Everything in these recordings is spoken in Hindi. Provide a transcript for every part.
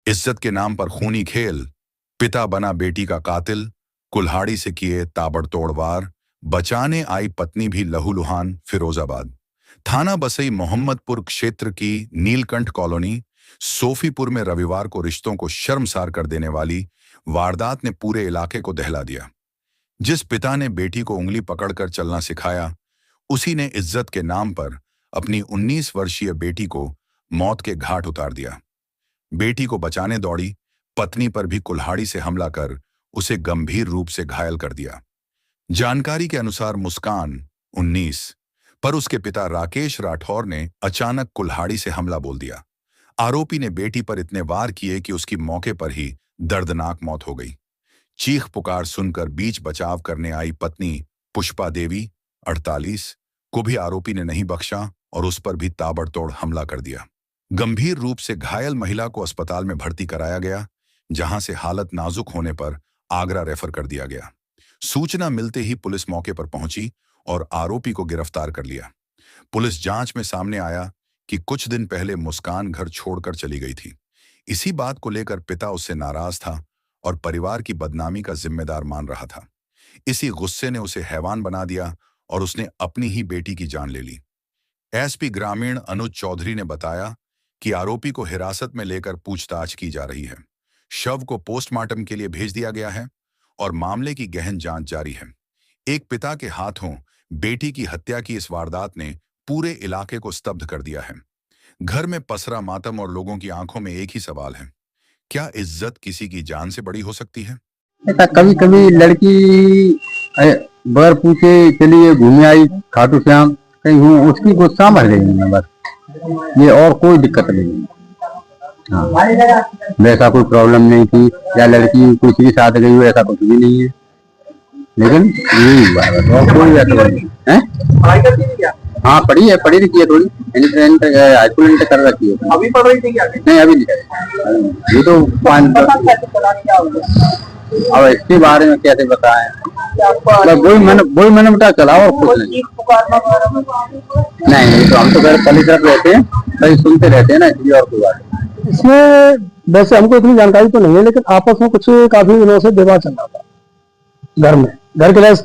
इज्जत के नाम पर खूनी खेल, पिता बना बेटी का कातिल, कुल्हाड़ी से किए ताबड़तोड़ वार, बचाने आई पत्नी भी लहूलुहान। फिरोजाबाद थाना बसई मोहम्मदपुर क्षेत्र की नीलकंठ कॉलोनी सोफीपुर में रविवार को रिश्तों को शर्मसार कर देने वाली वारदात ने पूरे इलाके को दहला दिया। जिस पिता ने बेटी को उंगली पकड़कर चलना सिखाया, उसी ने इज्जत के नाम पर अपनी 19 वर्षीय बेटी को मौत के घाट उतार दिया। बेटी को बचाने दौड़ी पत्नी पर भी कुल्हाड़ी से हमला कर उसे गंभीर रूप से घायल कर दिया। जानकारी के अनुसार मुस्कान 19 पर उसके पिता राकेश राठौर ने अचानक कुल्हाड़ी से हमला बोल दिया। आरोपी ने बेटी पर इतने वार किए कि उसकी मौके पर ही दर्दनाक मौत हो गई। चीख पुकार सुनकर बीच बचाव करने आई पत्नी पुष्पा देवी 48 को भी आरोपी ने नहीं बख्शा और उस पर भी ताबड़तोड़ हमला कर दिया। गंभीर रूप से घायल महिला को अस्पताल में भर्ती कराया गया, जहां से हालत नाजुक होने पर आगरा रेफर कर दिया गया। सूचना मिलते ही पुलिस मौके पर पहुंची और आरोपी को गिरफ्तार कर लिया। पुलिस जांच में सामने आया कि कुछ दिन पहले मुस्कान घर छोड़कर चली गई थी। इसी बात को लेकर पिता उससे नाराज था और परिवार की बदनामी का जिम्मेदार मान रहा था। इसी गुस्से ने उसे हैवान बना दिया और उसने अपनी ही बेटी की जान ले ली। एसपी ग्रामीण अनुज चौधरी ने बताया कि आरोपी को हिरासत में लेकर पूछताछ की जा रही है। शव को पोस्टमार्टम के लिए भेज दिया गया है और मामले की गहन जांच जारी है। एक पिता के हाथों बेटी की हत्या की इस वारदात ने पूरे इलाके को स्तब्ध कर दिया है। घर में पसरा मातम और लोगों की आंखों में एक ही सवाल है, क्या इज्जत किसी की जान से बड़ी हो सकती है? कभी कभी लड़की बर पूछे चलिए घूमे आई खाटू श्याम कहीं हूँ, उसकी गुस्सा मर गई है बस, ये और कोई दिक्कत नहीं है। हाँ, वैसा कोई प्रॉब्लम नहीं थी या लड़की किसी के साथ गई हो, ऐसा कुछ भी नहीं है। लेकिन यही हुआ है और कोई ऐसा नहीं है। पढ़ाई करती है क्या? हाँ पढ़ी लिखी है थोड़ी, हाई स्कूल इंटर कर रखी है। अभी पढ़ रही थी क्या? नहीं अभी नहीं। ये तो 5 अब इसके बारे में कैसे बताएं? वही मैंने बता चला और कुछ नहीं। नहीं तो हम तो घर पहली तरफ रहते हैं, कहीं सुनते रहते हैं ना, इसलिए और कोई बात नहीं। इसमें वैसे हमको इतनी जानकारी तो नहीं है, लेकिन आपस में कुछ काफी दिनों से विवाद चल रहा था घर में, घर के लिए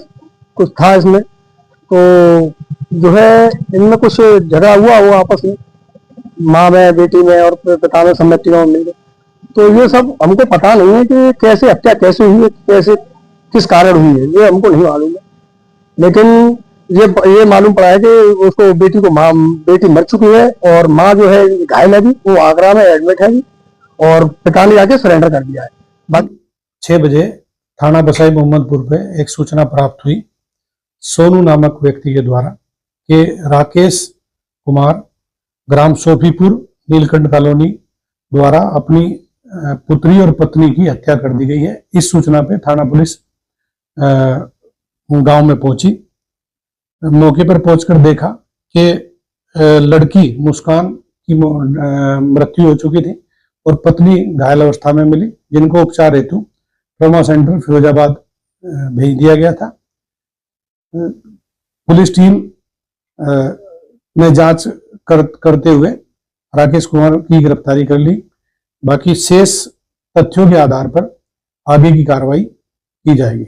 कुछ था इसमें, तो जो है इनमें कुछ झगड़ा हुआ वो आपस में, माँ में बेटी में और पिता में सम्मति में मिल गए। तो ये सब हमको पता नहीं है कि कैसे हत्या कैसे हुई है, कैसे किस कारण हुई है, ये हमको नहीं मालूम है। लेकिन ये मालूम पड़ा है कि उसको बेटी मर चुकी है और माँ जो है घायल है, वो आगरा में एडमिट है और पिता ने जाके सरेंडर कर दिया है। बाकी 6 बजे थाना बसई मोहम्मदपुर पे एक सूचना प्राप्त हुई सोनू नामक व्यक्ति के द्वारा कि राकेश कुमार ग्राम सोफीपुर नीलकंठ कॉलोनी द्वारा अपनी पुत्री और पत्नी की हत्या कर दी गई है। इस सूचना पे थाना पुलिस गांव में पहुंची। मौके पर पहुंचकर देखा कि लड़की मुस्कान की मृत्यु हो चुकी थी और पत्नी घायल अवस्था में मिली, जिनको उपचार हेतु ट्रॉमा सेंटर फिरोजाबाद भेज दिया गया था। पुलिस टीम ने जांच करते हुए राकेश कुमार की गिरफ्तारी कर ली। बाकी शेष तथ्यों के आधार पर आगे की कार्रवाई की जाएगी।